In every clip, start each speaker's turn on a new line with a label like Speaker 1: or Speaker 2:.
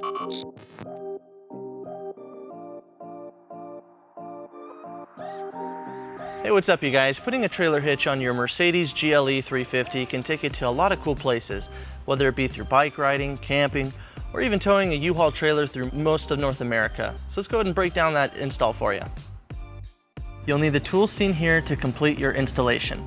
Speaker 1: Hey, what's up you guys? Putting a trailer hitch on your Mercedes GLE350 can take you to a lot of cool places, whether it be through bike riding, camping, or even towing a U-Haul trailer through most of North America. So let's go ahead and break down that install for you. You'll need the tools seen here to complete your installation.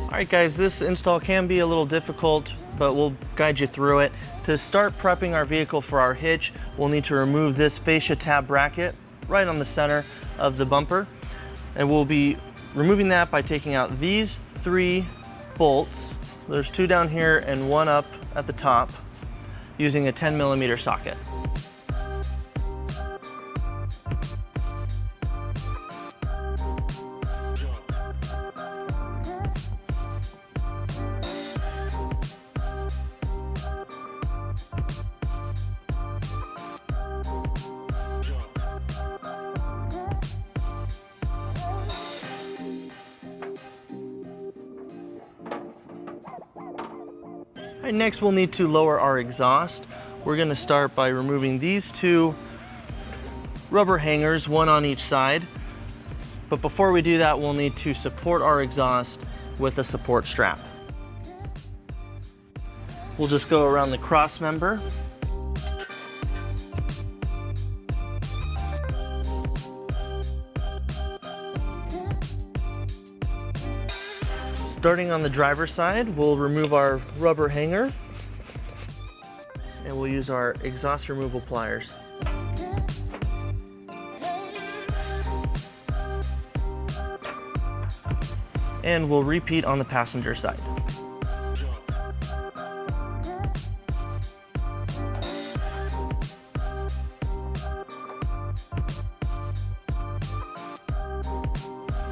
Speaker 1: Alright guys, this install can be a little difficult, but we'll guide you through it. To start prepping our vehicle for our hitch, we'll need to remove this fascia tab bracket right on the center of the bumper. And we'll be removing that by taking out these 3 bolts. There's 2 down here and 1 up at the top using a 10mm socket. All right, next we'll need to lower our exhaust. We're going to start by removing these 2 rubber hangers, 1 on each side. But before we do that, we'll need to support our exhaust with a support strap. We'll just go around the cross member. Starting on the driver's side, we'll remove our rubber hanger and we'll use our exhaust removal pliers. And we'll repeat on the passenger side.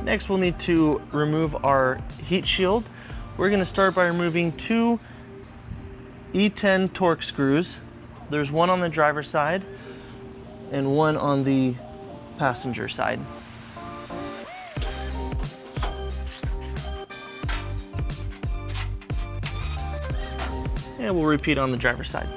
Speaker 1: Next, we'll need to remove our heat shield. We're going to start by removing 2 E10 torque screws. There's 1 on the driver's side and 1 on the passenger side. And we'll repeat on the driver's side.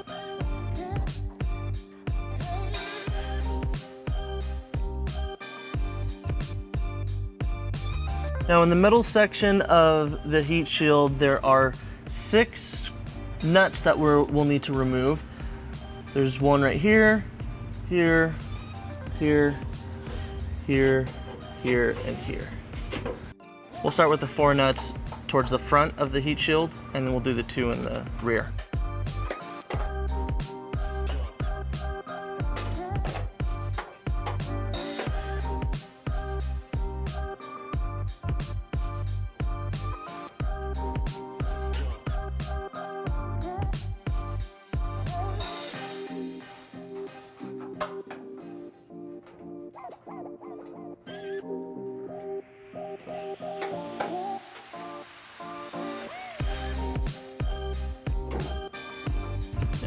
Speaker 1: Now in the middle section of the heat shield, there are 6 nuts that we'll need to remove. There's 1 right here, here, here, here, here, and here. We'll start with the 4 nuts towards the front of the heat shield, and then we'll do the 2 in the rear.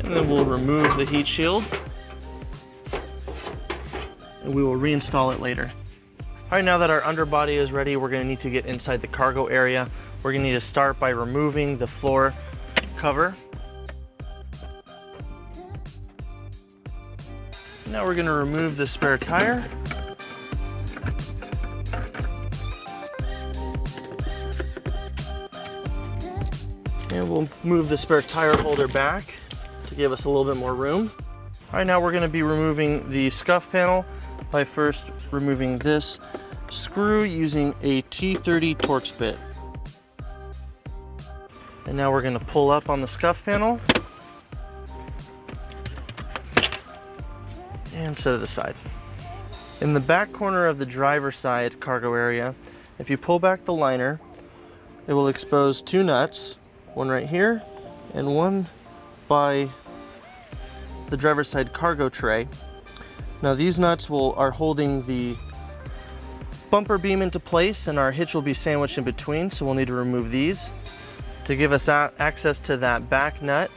Speaker 1: And then we'll remove the heat shield and we will reinstall it later. All right, now that our underbody is ready, we're going to need to get inside the cargo area. We're going to need to start by removing the floor cover. Now we're going to remove the spare tire. And we'll move the spare tire holder back to give us a little bit more room. All right, now we're going to be removing the scuff panel by first removing this screw using a T30 Torx bit. And now we're going to pull up on the scuff panel and set it aside. In the back corner of the driver's side cargo area, if you pull back the liner, it will expose 2 nuts, 1 right here and 1 by the driver's side cargo tray. Now these nuts are holding the bumper beam into place, and our hitch will be sandwiched in between, so we'll need to remove these. To give us access to that back nut,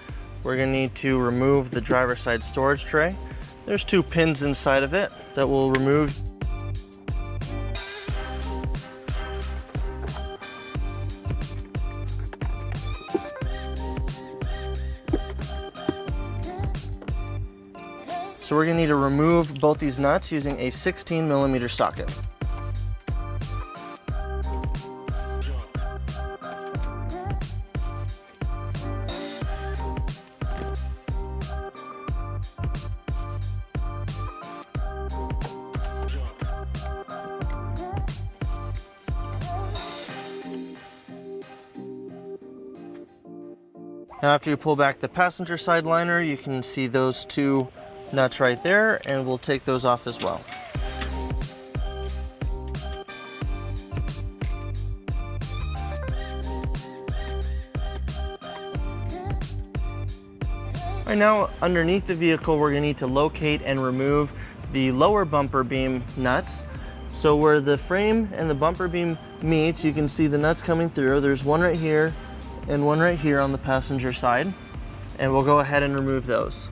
Speaker 1: we're going to need to remove the driver's side storage tray. There's 2 pins inside of it that we'll remove. So we're gonna need to remove both these nuts using a 16mm socket. Now after you pull back the passenger side liner, you can see those two nuts right there, and we'll take those off as well. All right, now underneath the vehicle, we're gonna need to locate and remove the lower bumper beam nuts. So where the frame and the bumper beam meets, you can see the nuts coming through. There's one right here and one right here on the passenger side, and we'll go ahead and remove those.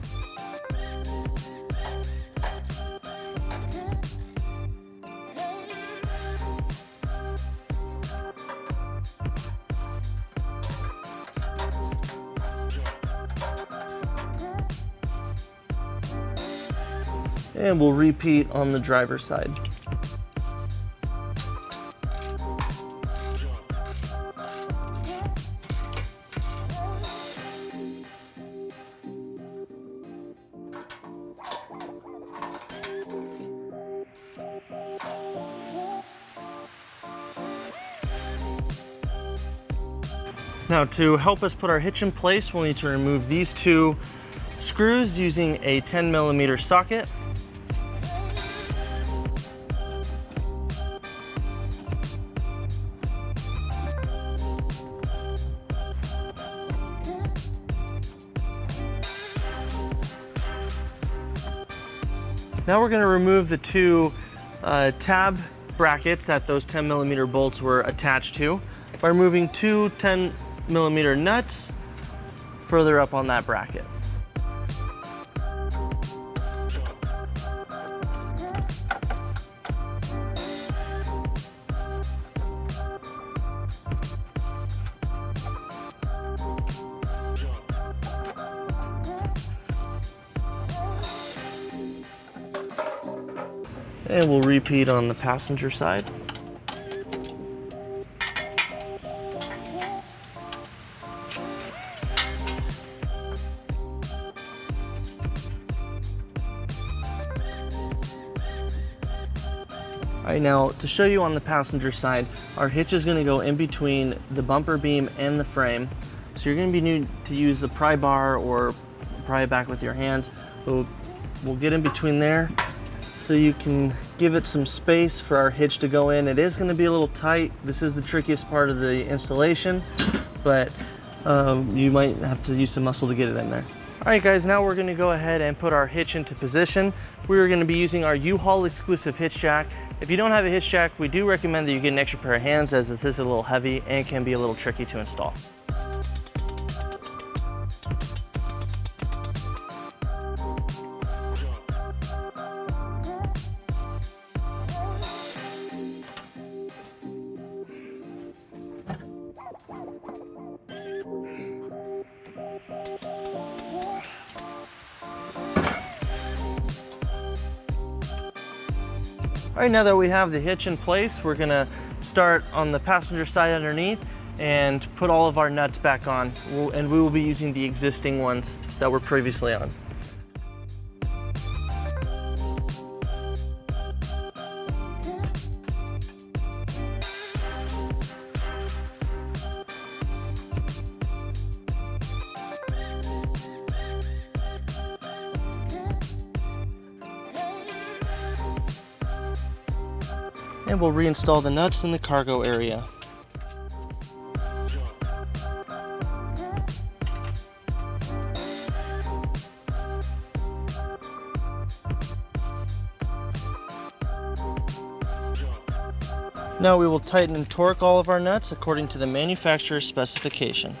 Speaker 1: And we'll repeat on the driver's side. Now to help us put our hitch in place, we'll need to remove these two screws using a 10mm socket. Now we're going to remove the two tab brackets that those 10mm bolts were attached to by removing two 10mm nuts further up on that bracket. And we'll repeat on the passenger side. All right, now to show you on the passenger side, our hitch is going to go in between the bumper beam and the frame. So you're going to be need to use the pry bar or pry it back with your hands. We'll get in between there so you can give it some space for our hitch to go in. It is going to be a little tight. This is the trickiest part of the installation, but you might have to use some muscle to get it in there. All right guys, now we're going to go ahead and put our hitch into position. We're going to be using our U-Haul exclusive hitch jack. If you don't have a hitch jack, we do recommend that you get an extra pair of hands, as this is a little heavy and can be a little tricky to install. All right, now that we have the hitch in place, we're gonna start on the passenger side underneath and put all of our nuts back on. And we will be using the existing ones that were previously on. And we'll reinstall the nuts in the cargo area. Now we will tighten and torque all of our nuts according to the manufacturer's specification.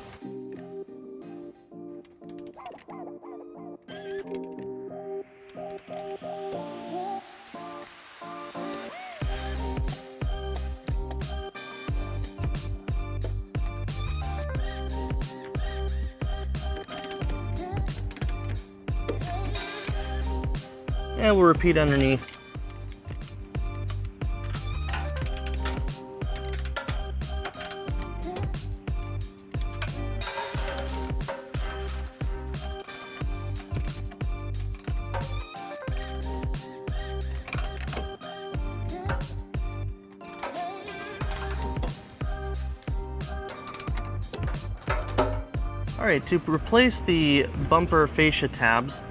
Speaker 1: And we'll repeat underneath. All right, to replace the bumper fascia tabs,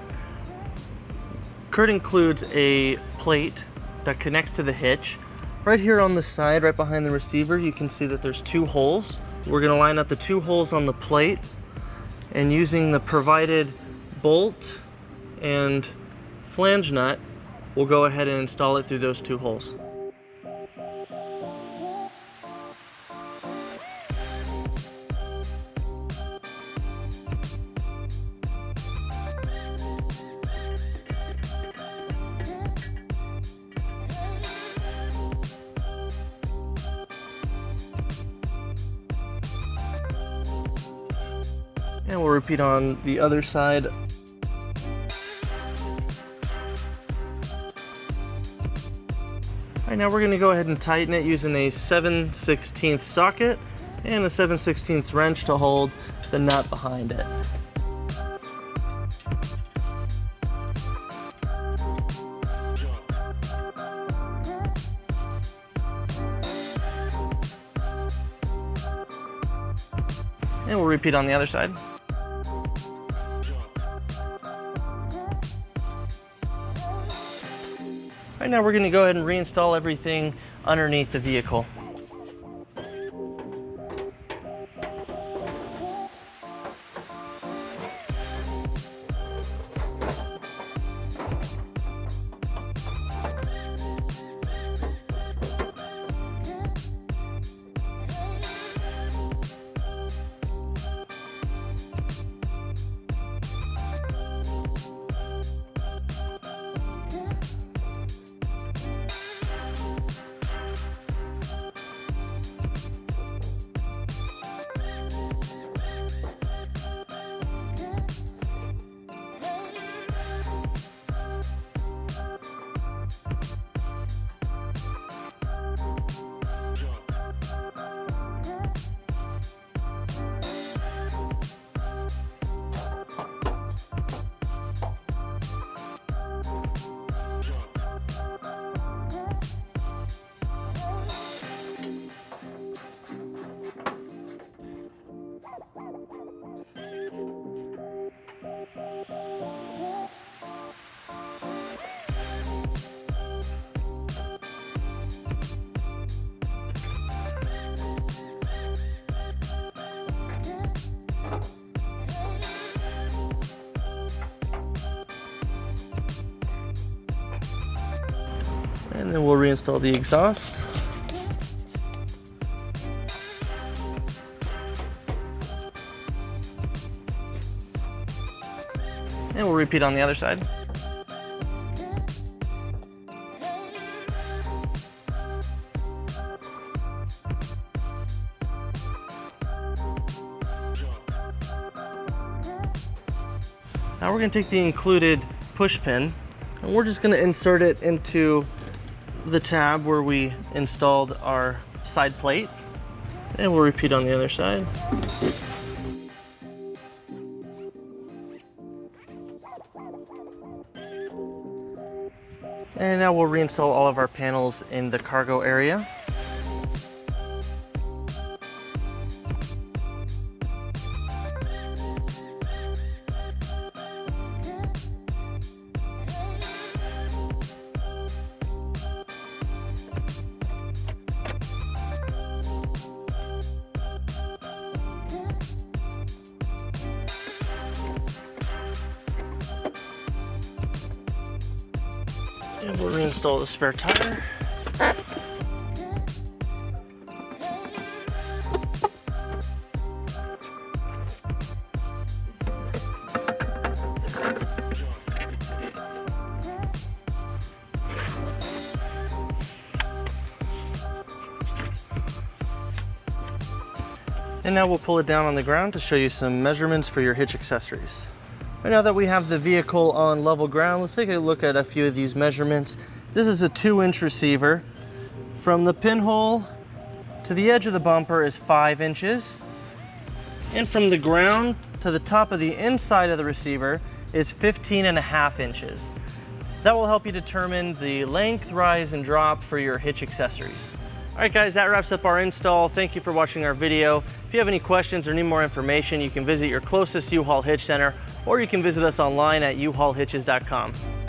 Speaker 1: Curt includes a plate that connects to the hitch. Right here on the side, right behind the receiver, you can see that there's 2 holes. We're gonna line up the 2 holes on the plate, and using the provided bolt and flange nut, we'll go ahead and install it through those 2 holes. And we'll repeat on the other side. All right, now we're going to go ahead and tighten it using a 7/16 socket and a 7/16 wrench to hold the nut behind it. And we'll repeat on the other side. Right now we're going to go ahead and reinstall everything underneath the vehicle. And then we'll reinstall the exhaust. And we'll repeat on the other side. Now we're going to take the included push pin and we're just going to insert it into the tab where we installed our side plate, and we'll repeat on the other side. And now we'll reinstall all of our panels in the cargo area. And we'll reinstall the spare tire. And now we'll pull it down on the ground to show you some measurements for your hitch accessories. And now that we have the vehicle on level ground, let's take a look at a few of these measurements. This is a 2-inch receiver. From the pinhole to the edge of the bumper is 5 inches. And from the ground to the top of the inside of the receiver is 15.5 inches. That will help you determine the length, rise, and drop for your hitch accessories. All right guys, that wraps up our install. Thank you for watching our video. If you have any questions or need more information, you can visit your closest U-Haul Hitch Center, or you can visit us online at uhaulhitches.com.